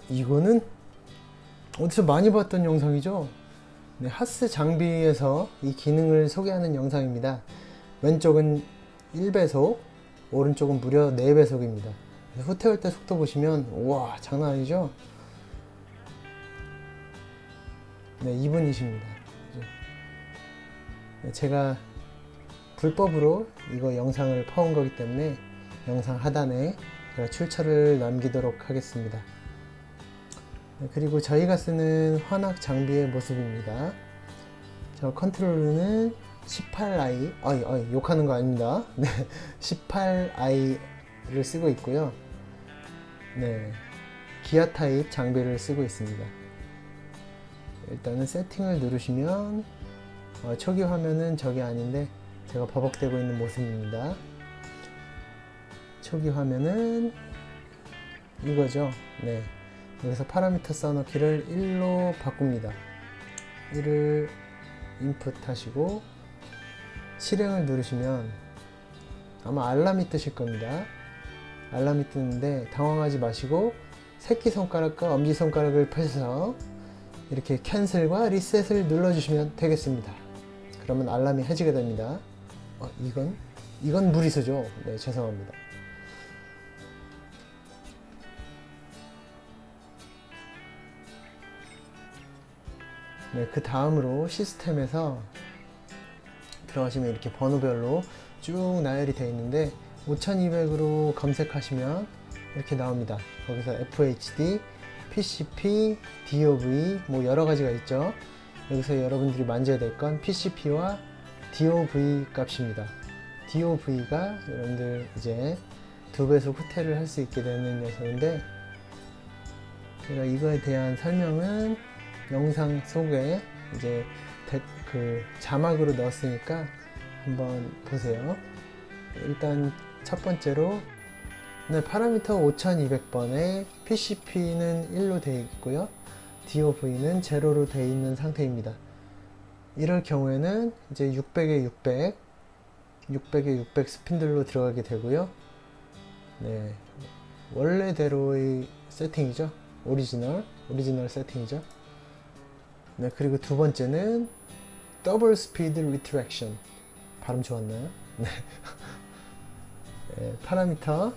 이거는 어디서 많이 봤던 영상이죠? 네, 하스 장비에서 이 기능을 소개하는 영상입니다. 왼쪽은 1배속, 오른쪽은 무려 4배속입니다. 후퇴할 때 속도 보시면 우와, 장난 아니죠? 네, 2분이십니다. 제가 불법으로 이거 영상을 퍼온 거기 때문에 영상 하단에 제가 출처를 남기도록 하겠습니다. 그리고 저희가 쓰는 환학 장비의 모습입니다. 저 컨트롤러는 18i, 욕하는 거 아닙니다. 네, 18i를 쓰고 있고요. 네, 기아 타입 장비를 쓰고 있습니다. 일단은 세팅을 누르시면 초기 화면은 저게 아닌데 제가 버벅대고 있는 모습입니다. 초기 화면은 이거죠. 네. 여기서 파라미터 써넣기를 1로 바꿉니다. 1을 인풋 하시고 실행을 누르시면 아마 알람이 뜨실 겁니다. 알람이 뜨는데 당황하지 마시고 새끼손가락과 엄지손가락을 펴서 이렇게 캔슬과 리셋을 눌러주시면 되겠습니다. 그러면 알람이 해지게 됩니다. 이건 무리수죠. 네, 죄송합니다. 네, 그 다음으로 시스템에서 들어가시면 이렇게 번호별로 쭉 나열이 되어 있는데 5200으로 검색하시면 이렇게 나옵니다. 거기서 FHD, PCP, DOV 뭐 여러 가지가 있죠. 여기서 여러분들이 만져야 될 건 PCP와 DOV 값입니다. DOV가 여러분들 이제 2배속 후퇴를 할 수 있게 되는 녀석인데 제가 이거에 대한 설명은 영상 속에 이제 그 자막으로 넣었으니까 한번 보세요. 일단 첫 번째로 네, 파라미터 5200번에 PCP는 1로 되어 있고요. DOV는 0로 되어 있는 상태입니다. 이럴 경우에는 이제 600에 600, 600에 600 스핀들로 들어가게 되고요. 네, 원래대로의 세팅이죠. 오리지널 세팅이죠. 네, 그리고 두 번째는 더블 스피드 리트랙션. 발음 좋았나요? 네. 네, 파라미터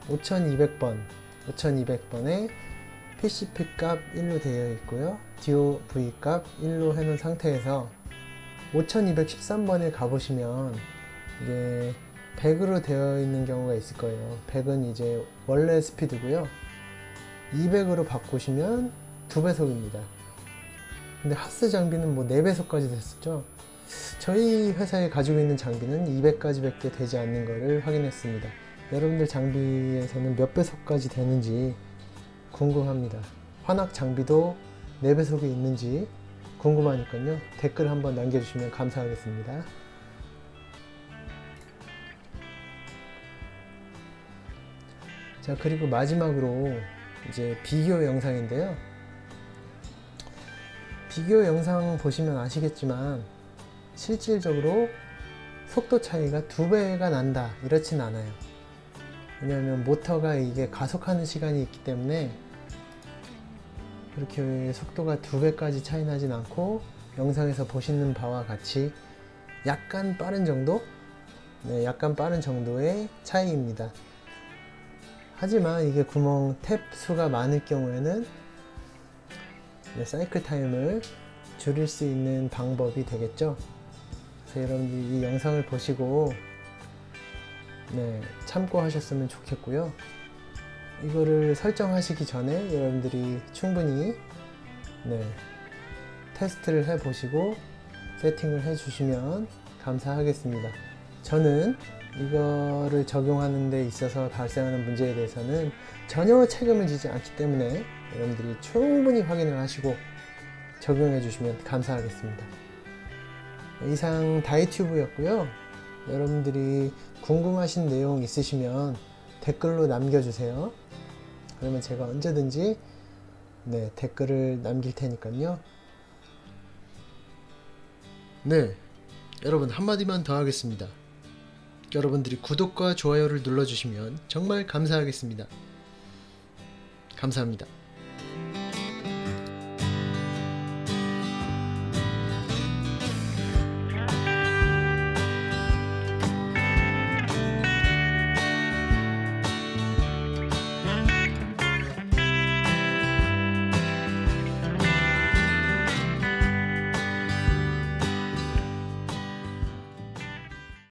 5200번에 PCP 값 1로 되어 있고요. DOV 값 1로 해놓은 상태에서 5213번에 가보시면 이게 100으로 되어 있는 경우가 있을 거예요. 100은 이제 원래 스피드고요. 200으로 바꾸시면 2배속입니다. 근데 하스 장비는 뭐 4배속까지 됐었죠. 저희 회사에 가지고 있는 장비는 200까지 밖에 되지 않는 것을 확인했습니다. 여러분들 장비에서는 몇 배속까지 되는지 궁금합니다. 환학 장비도 4배속이 있는지 궁금하니까요. 댓글 한번 남겨주시면 감사하겠습니다. 자, 그리고 마지막으로 이제 비교 영상인데요. 비교 영상 보시면 아시겠지만 실질적으로 속도 차이가 2배가 난다 이렇진 않아요. 왜냐하면 모터가 이게 가속하는 시간이 있기 때문에 그렇게 속도가 2배까지 차이 나진 않고 영상에서 보시는 바와 같이 약간 빠른 정도? 네, 약간 빠른 정도의 차이입니다. 하지만 이게 구멍 탭 수가 많을 경우에는 네, 사이클 타임을 줄일 수 있는 방법이 되겠죠. 그래서 여러분들이 이 영상을 보시고 네, 참고하셨으면 좋겠고요. 이거를 설정하시기 전에 여러분들이 충분히 네, 테스트를 해 보시고 세팅을 해 주시면 감사하겠습니다. 저는 이거를 적용하는 데 있어서 발생하는 문제에 대해서는 전혀 책임을 지지 않기 때문에 여러분들이 충분히 확인을 하시고 적용해 주시면 감사하겠습니다. 이상 다이튜브였고요. 여러분들이 궁금하신 내용 있으시면 댓글로 남겨주세요. 그러면 제가 언제든지 네, 댓글을 남길 테니까요. 네, 여러분 한마디만 더 하겠습니다. 여러분들이 구독과 좋아요를 눌러주시면 정말 감사하겠습니다. 감사합니다.